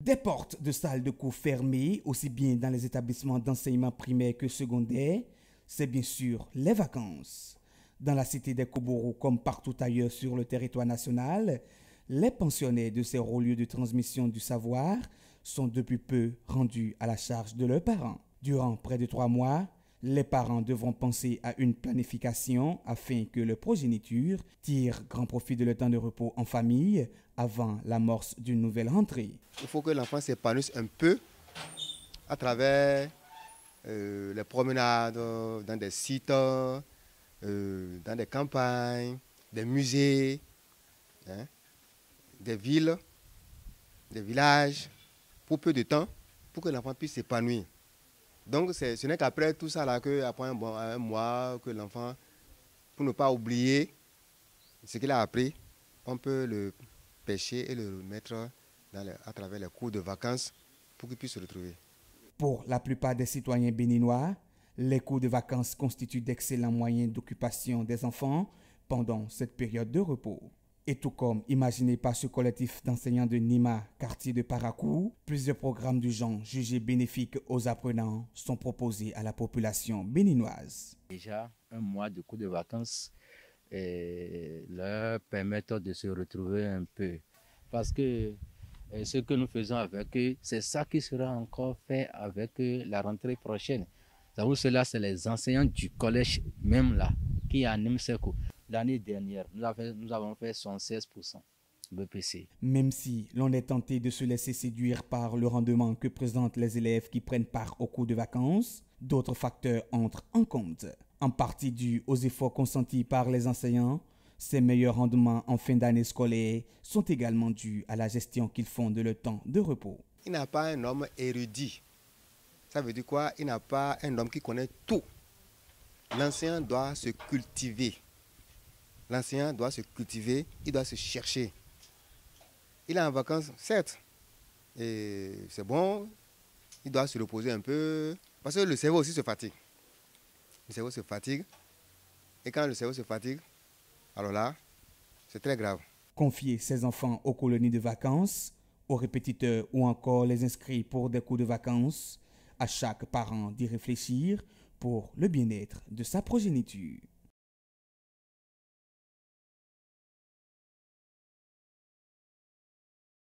Des portes de salles de cours fermées, aussi bien dans les établissements d'enseignement primaire que secondaire, c'est bien sûr les vacances. Dans la cité des Koborous, comme partout ailleurs sur le territoire national, les pensionnaires de ces hauts lieux de transmission du savoir sont depuis peu rendus à la charge de leurs parents. Durant près de 3 mois, les parents devront penser à une planification afin que leur progéniture tire grand profit de leur temps de repos en famille avant l'amorce d'une nouvelle rentrée. Il faut que l'enfant s'épanouisse un peu à travers les promenades dans des sites, dans des campagnes, des musées, hein, des villes, des villages, pour peu de temps, pour que l'enfant puisse s'épanouir. Donc ce n'est qu'après tout ça, là, qu'après un mois, que l'enfant, pour ne pas oublier ce qu'il a appris, on peut le pêcher et le mettre à travers les cours de vacances pour qu'il puisse se retrouver. Pour la plupart des citoyens béninois, les cours de vacances constituent d'excellents moyens d'occupation des enfants pendant cette période de repos. Et tout comme imaginé par ce collectif d'enseignants de Nima, quartier de Parakou, plusieurs programmes du genre jugés bénéfiques aux apprenants sont proposés à la population béninoise. Déjà, un mois de cours de vacances leur permettent de se retrouver un peu. Parce que ce que nous faisons avec eux, c'est ça qui sera encore fait avec la rentrée prochaine. Cela, c'est les enseignants du collège même là qui animent ces cours. L'année dernière, nous avons fait 76% BPC. Même si l'on est tenté de se laisser séduire par le rendement que présentent les élèves qui prennent part aux cours de vacances, d'autres facteurs entrent en compte. En partie dû aux efforts consentis par les enseignants, ces meilleurs rendements en fin d'année scolaire sont également dus à la gestion qu'ils font de leur temps de repos. Il n'a pas un homme érudit. Ça veut dire quoi? Il n'a pas un homme qui connaît tout. L'enseignant doit se cultiver. L'enseignant doit se cultiver, il doit se chercher. Il est en vacances, certes, et c'est bon, il doit se reposer un peu, parce que le cerveau aussi se fatigue. Le cerveau se fatigue, et quand le cerveau se fatigue, alors là, c'est très grave. Confier ses enfants aux colonies de vacances, aux répétiteurs ou encore les inscrits pour des cours de vacances, à chaque parent d'y réfléchir pour le bien-être de sa progéniture.